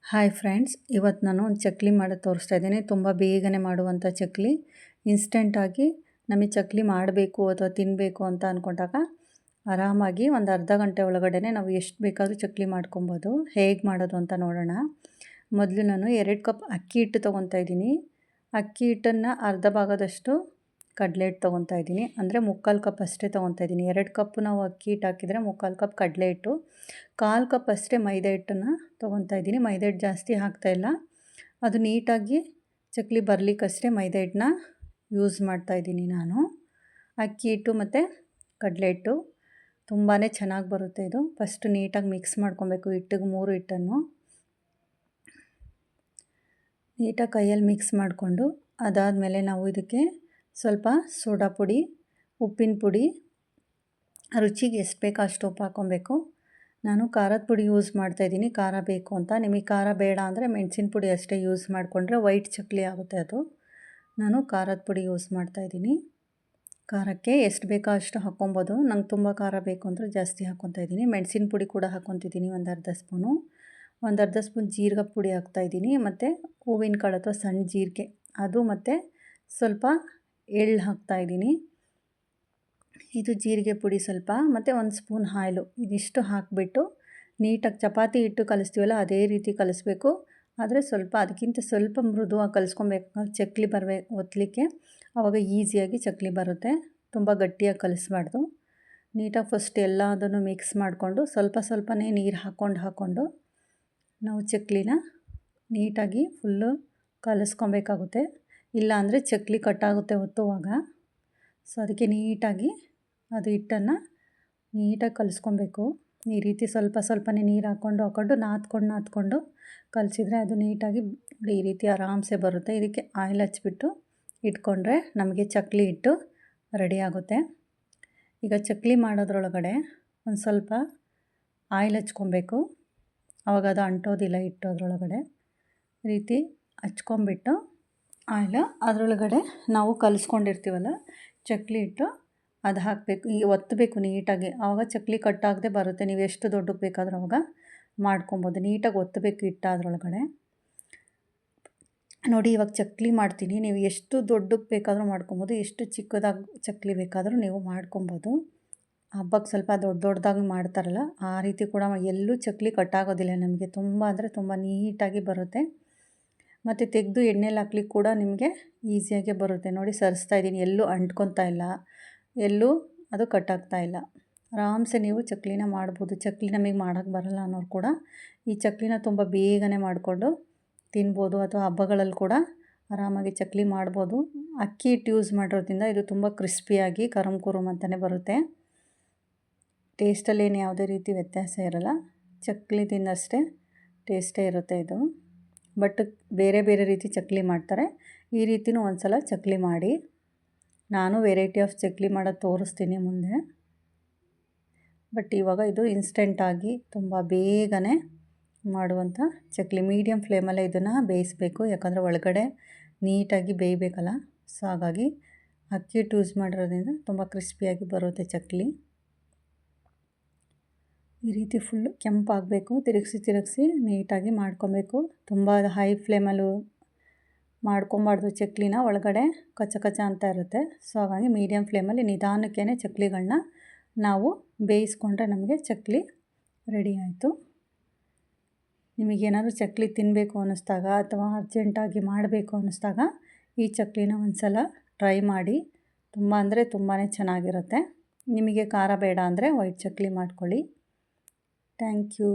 Hi friends, ಇವತ್ತು ನಾನು ಒಂದು ಚಕ್ಲಿ ಮಾಡೋದು ತೋರಿಸ್ತಾ ಇದ್ದೀನಿ. ತುಂಬ ಬೇಗನೆ ಮಾಡುವಂಥ ಚಕ್ಲಿ. ಇನ್ಸ್ಟೆಂಟಾಗಿ ನಮಗೆ ಚಕ್ಲಿ ಮಾಡಬೇಕು ಅಥವಾ ತಿನ್ನಬೇಕು ಅಂತ ಅಂದ್ಕೊಂಡಾಗ ಆರಾಮಾಗಿ ಒಂದು ಅರ್ಧ ಗಂಟೆ ಒಳಗಡೆ ನಾವು ಎಷ್ಟು ಬೇಕಾದರೂ ಚಕ್ಲಿ ಮಾಡ್ಕೊಬೋದು. ಹೇಗೆ ಮಾಡೋದು ಅಂತ ನೋಡೋಣ. ಮೊದಲು ನಾನು 2 ಕಪ್ ಅಕ್ಕಿ ಹಿಟ್ಟು ತೊಗೊತಾ ಇದ್ದೀನಿ. ಅಕ್ಕಿ ಹಿಟ್ಟನ್ನು ಅರ್ಧ ಭಾಗದಷ್ಟು ಕಡಲೆ ಹಿಟ್ಟು ತೊಗೊತಾ ಇದ್ದೀನಿ. ಅಂದರೆ 3/4 ಕಪ್ ಅಷ್ಟೇ ತೊಗೊತಾ ಇದ್ದೀನಿ. 2 ಕಪ್ ನಾವು ಅಕ್ಕಿ ಹಿಟ್ಟು ಹಾಕಿದರೆ 3/4 ಕಪ್ ಕಡಲೆ ಹಿಟ್ಟು, 1/4 ಕಪ್ ಅಷ್ಟೇ ಮೈದಾ ಹಿಟ್ಟನ್ನು ತೊಗೊತಾ ಇದ್ದೀನಿ. ಮೈದಾ ಹಿಟ್ಟು ಜಾಸ್ತಿ ಹಾಕ್ತಾಯಿಲ್ಲ. ಅದು ನೀಟಾಗಿ ಚಕ್ಲಿ ಬರಲಿಕ್ಕಷ್ಟೇ ಮೈದಾ ಹಿಟ್ಟನ್ನ ಯೂಸ್ ಮಾಡ್ತಾಯಿದ್ದೀನಿ ನಾನು. ಅಕ್ಕಿ ಹಿಟ್ಟು ಮತ್ತು ಕಡಲೆ ಹಿಟ್ಟು ತುಂಬಾ ಚೆನ್ನಾಗಿ ಬರುತ್ತೆ ಇದು. ಫಸ್ಟು ನೀಟಾಗಿ ಮಿಕ್ಸ್ ಮಾಡ್ಕೊಬೇಕು. ಹಿಟ್ಟಿಗೆ 3 ಹಿಟ್ಟನ್ನು ನೀಟಾಗಿ ಕೈಯಲ್ಲಿ ಮಿಕ್ಸ್ ಮಾಡಿಕೊಂಡು, ಅದಾದಮೇಲೆ ನಾವು ಇದಕ್ಕೆ ಸ್ವಲ್ಪ ಸೋಡಾ ಪುಡಿ, ಉಪ್ಪಿನ ಪುಡಿ, ರುಚಿಗೆ ಎಷ್ಟು ಬೇಕೋ ಅಷ್ಟು ಉಪ್ಪು ಹಾಕ್ಕೊಬೇಕು. ನಾನು ಖಾರದ ಪುಡಿ ಯೂಸ್ ಮಾಡ್ತಾಯಿದ್ದೀನಿ, ಖಾರ ಬೇಕು ಅಂತ. ನಿಮಗೆ ಖಾರ ಬೇಡ ಅಂದರೆ ಮೆಣಸಿನ ಪುಡಿ ಅಷ್ಟೇ ಯೂಸ್ ಮಾಡಿಕೊಂಡ್ರೆ ವೈಟ್ ಚಕ್ಲಿ ಆಗುತ್ತೆ ಅದು. ನಾನು ಖಾರದ ಪುಡಿ ಯೂಸ್ ಮಾಡ್ತಾಯಿದ್ದೀನಿ. ಖಾರಕ್ಕೆ ಎಷ್ಟು ಬೇಕೋ ಅಷ್ಟು ಹಾಕ್ಕೊಬೋದು. ನಂಗೆ ತುಂಬ ಖಾರ ಬೇಕು ಅಂದರೆ ಜಾಸ್ತಿ ಹಾಕ್ಕೊತಾ ಇದ್ದೀನಿ. ಮೆಣಸಿನ ಪುಡಿ ಕೂಡ ಹಾಕ್ಕೊತಿದ್ದೀನಿ, ಒಂದು ಅರ್ಧ ಸ್ಪೂನು. ಒಂದು ಅರ್ಧ ಸ್ಪೂನ್ ಜೀರಿಗೆ ಪುಡಿ ಹಾಕ್ತಾಯಿದ್ದೀನಿ, ಮತ್ತು ಹೂವಿನ ಕಾಳು ಅಥವಾ ಸಣ್ಣ ಜೀರಿಗೆ ಅದು, ಮತ್ತು ಸ್ವಲ್ಪ ಎಳ್ಳು ಹಾಕ್ತಾಯಿದ್ದೀನಿ. ಇದು ಜೀರಿಗೆ ಪುಡಿ ಸ್ವಲ್ಪ, ಮತ್ತು 1 ಸ್ಪೂನ್ ಆಯಿಲು. ಇದಿಷ್ಟು ಹಾಕಿಬಿಟ್ಟು ನೀಟಾಗಿ ಚಪಾತಿ ಹಿಟ್ಟು ಕಲಿಸ್ತೀವಲ್ಲ ಅದೇ ರೀತಿ ಕಲಿಸ್ಬೇಕು. ಆದರೆ ಅದಕ್ಕಿಂತ ಸ್ವಲ್ಪ ಮೃದುವಾಗಿ ಕಲಿಸ್ಕೊಬೇಕು. ಚಕ್ಲಿ ಒತ್ತಲಿಕ್ಕೆ ಆವಾಗ ಈಸಿಯಾಗಿ ಚಕ್ಲಿ ಬರುತ್ತೆ. ತುಂಬ ಗಟ್ಟಿಯಾಗಿ ಕಲಿಸ್ಬಾರ್ದು. ನೀಟಾಗಿ ಫಸ್ಟ್ ಎಲ್ಲದನ್ನು ಮಿಕ್ಸ್ ಮಾಡಿಕೊಂಡು ಸ್ವಲ್ಪನೇ ನೀರು ಹಾಕ್ಕೊಂಡು ನಾವು ಚಕ್ಲಿನ ನೀಟಾಗಿ ಫುಲ್ಲು ಕಲಿಸ್ಕೊಬೇಕಾಗುತ್ತೆ. ಇಲ್ಲಾಂದರೆ ಚಕ್ಲಿ ಕಟ್ಟಾಗುತ್ತೆ ಒತ್ತುವಾಗ. ಸೊ ಅದಕ್ಕೆ ನೀಟಾಗಿ ಅದು ಹಿಟ್ಟನ್ನು ನೀಟಾಗಿ ಕಲಿಸ್ಕೊಬೇಕು. ಈ ರೀತಿ ಸ್ವಲ್ಪನೇ ನೀರು ಹಾಕ್ಕೊಂಡು ನಾದ್ಕೊಂಡು ಕಲಿಸಿದ್ರೆ ಅದು ನೀಟಾಗಿ ಈ ರೀತಿ ಆರಾಮ್ಸೆ ಬರುತ್ತೆ. ಇದಕ್ಕೆ ಆಯಿಲ್ ಹಚ್ಬಿಟ್ಟು ಇಟ್ಕೊಂಡ್ರೆ ನಮಗೆ ಚಕ್ಲಿ ಹಿಟ್ಟು ರೆಡಿ ಆಗುತ್ತೆ. ಈಗ ಚಕ್ಲಿ ಮಾಡೋದ್ರೊಳಗಡೆ ಒಂದು ಸ್ವಲ್ಪ ಆಯಿಲ್ ಹಚ್ಕೊಬೇಕು. ಆವಾಗ ಅದು ಅಂಟೋದಿಲ್ಲ ಹಿಟ್ಟು ಅದರೊಳಗಡೆ. ಈ ರೀತಿ ಹಚ್ಕೊಂಬಿಟ್ಟು ಆಯಿಲ್ ಅದರೊಳಗಡೆ ನಾವು ಕಲಿಸ್ಕೊಂಡಿರ್ತೀವಲ್ಲ ಚಕ್ಲಿ ಹಿಟ್ಟು ಅದು ಹಾಕಬೇಕು. ಒತ್ತಬೇಕು ನೀಟಾಗಿ, ಆವಾಗ ಚಕ್ಲಿ ಕಟ್ಟಾಗದೆ ಬರುತ್ತೆ. ನೀವು ಎಷ್ಟು ದೊಡ್ಡಕ್ಕೆ ಬೇಕಾದರೂ ಆವಾಗ ಮಾಡ್ಕೊಬೋದು. ನೀಟಾಗಿ ಒತ್ತಬೇಕು ಹಿಟ್ಟು ಅದರೊಳಗಡೆ. ನೋಡಿ, ಇವಾಗ ಚಕ್ಲಿ ಮಾಡ್ತೀನಿ. ನೀವು ಎಷ್ಟು ದೊಡ್ಡಕ್ಕೆ ಬೇಕಾದರೂ ಮಾಡ್ಕೊಬೋದು, ಎಷ್ಟು ಚಿಕ್ಕದಾಗಿ ಚಕ್ಲಿ ಬೇಕಾದರೂ ನೀವು ಮಾಡ್ಕೊಬೋದು. ಹಬ್ಬಕ್ಕೆ ಸ್ವಲ್ಪ ದೊಡ್ಡದಾಗಿ ಮಾಡ್ತಾರಲ್ಲ ಆ ರೀತಿ ಕೂಡ ಎಲ್ಲೂ ಚಕ್ಲಿ ಕಟ್ಟಾಗೋದಿಲ್ಲ ನಮಗೆ. ತುಂಬ ಅಂದರೆ ತುಂಬ ನೀಟಾಗಿ ಬರುತ್ತೆ. ಮತ್ತು ತೆಗೆದು ಎಣ್ಣೆಲಿ ಹಾಕ್ಲಿಕ್ಕೆ ಕೂಡ ನಿಮಗೆ ಈಸಿಯಾಗೆ ಬರುತ್ತೆ. ನೋಡಿ, ಸರಿಸ್ತಾ ಇದ್ದೀನಿ, ಎಲ್ಲೂ ಅಂಟ್ಕೊತಾ ಇಲ್ಲ, ಎಲ್ಲೂ ಅದು ಕಟ್ಟಾಗ್ತಾ ಇಲ್ಲ. ಆರಾಮ್ಸೆ ನೀವು ಚಕ್ಲಿನ ಮಾಡ್ಬೋದು. ಚಕ್ಲಿ ನಮಗೆ ಮಾಡೋಕ್ಕೆ ಬರಲ್ಲ ಅನ್ನೋರು ಕೂಡ ಈ ಚಕ್ಲಿನ ತುಂಬ ಬೇಗನೆ ಮಾಡಿಕೊಂಡು ತಿನ್ಬೋದು. ಅಥವಾ ಹಬ್ಬಗಳಲ್ಲಿ ಕೂಡ ಆರಾಮಾಗಿ ಚಕ್ಲಿ ಮಾಡ್ಬೋದು. ಅಕ್ಕಿ ಹಿಟ್ಟು ಯೂಸ್ ಮಾಡಿರೋದ್ರಿಂದ ಇದು ತುಂಬ ಕ್ರಿಸ್ಪಿಯಾಗಿ ಕರಮ್ ಕುರುಮ್ ಅಂತಲೇ ಬರುತ್ತೆ. ಟೇಸ್ಟಲ್ಲೇನು ಯಾವುದೇ ರೀತಿ ವ್ಯತ್ಯಾಸ ಇರೋಲ್ಲ. ಚಕ್ಲಿ ತಿನ್ನಷ್ಟೇ ಟೇಸ್ಟೇ ಇರುತ್ತೆ ಇದು. ಬಟ್ ಬೇರೆ ರೀತಿ ಚಕ್ಲಿ ಮಾಡ್ತಾರೆ. ಈ ರೀತಿಯೂ ಒಂದು ಸಲ ಚಕ್ಲಿ ಮಾಡಿ. ನಾನು ವೆರೈಟಿ ಆಫ್ ಚಕ್ಲಿ ಮಾಡೋದು ತೋರಿಸ್ತೀನಿ ಮುಂದೆ. ಬಟ್ ಇವಾಗ ಇದು ಇನ್ಸ್ಟೆಂಟಾಗಿ ತುಂಬ ಬೇಗನೆ ಮಾಡುವಂಥ ಚಕ್ಲಿ. ಮೀಡಿಯಮ್ ಫ್ಲೇಮಲ್ಲೇ ಇದನ್ನು ಬೇಯಿಸಬೇಕು, ಯಾಕಂದರೆ ಒಳಗಡೆ ನೀಟಾಗಿ ಬೇಯಬೇಕಲ್ಲ. ಸೊ ಹಾಗಾಗಿ ಅಕ್ಕಿ ಹಿಟ್ಟು ಯೂಸ್ ಮಾಡಿರೋದ್ರಿಂದ ತುಂಬ ಕ್ರಿಸ್ಪಿಯಾಗಿ ಬರುತ್ತೆ ಚಕ್ಲಿ. ಈ ರೀತಿ ಫುಲ್ಲು ಕೆಂಪಾಗಬೇಕು. ತಿರುಗಿಸಿ ನೀಟಾಗಿ ಮಾಡ್ಕೊಬೇಕು. ತುಂಬ ಹೈ ಫ್ಲೇಮಲ್ಲೂ ಮಾಡ್ಕೊಬಾರ್ದು ಚಕ್ಲಿನ, ಒಳಗಡೆ ಕಚ ಅಂತ ಇರುತ್ತೆ. ಸೊ ಹಾಗಾಗಿ ಮೀಡಿಯಮ್ ಫ್ಲೇಮಲ್ಲಿ ನಿಧಾನಕ್ಕೇ ಚಕ್ಲಿಗಳನ್ನ ನಾವು ಬೇಯಿಸ್ಕೊಂಡ್ರೆ ನಮಗೆ ಚಕ್ಲಿ ರೆಡಿ ಆಯಿತು. ನಿಮಗೇನಾದರೂ ಚಕ್ಲಿ ತಿನ್ನಬೇಕು ಅನ್ನಿಸ್ದಾಗ ಅಥವಾ ಅರ್ಜೆಂಟಾಗಿ ಮಾಡಬೇಕು ಅನ್ನಿಸ್ದಾಗ ಈ ಚಕ್ಲಿನ ಒಂದು ಸಲ ಟ್ರೈ ಮಾಡಿ. ತುಂಬ ಅಂದರೆ ತುಂಬಾ ಚೆನ್ನಾಗಿರುತ್ತೆ. ನಿಮಗೆ ಖಾರ ಬೇಡ ಅಂದರೆ ವೈಟ್ ಚಕ್ಲಿ ಮಾಡ್ಕೊಳ್ಳಿ. Thank you.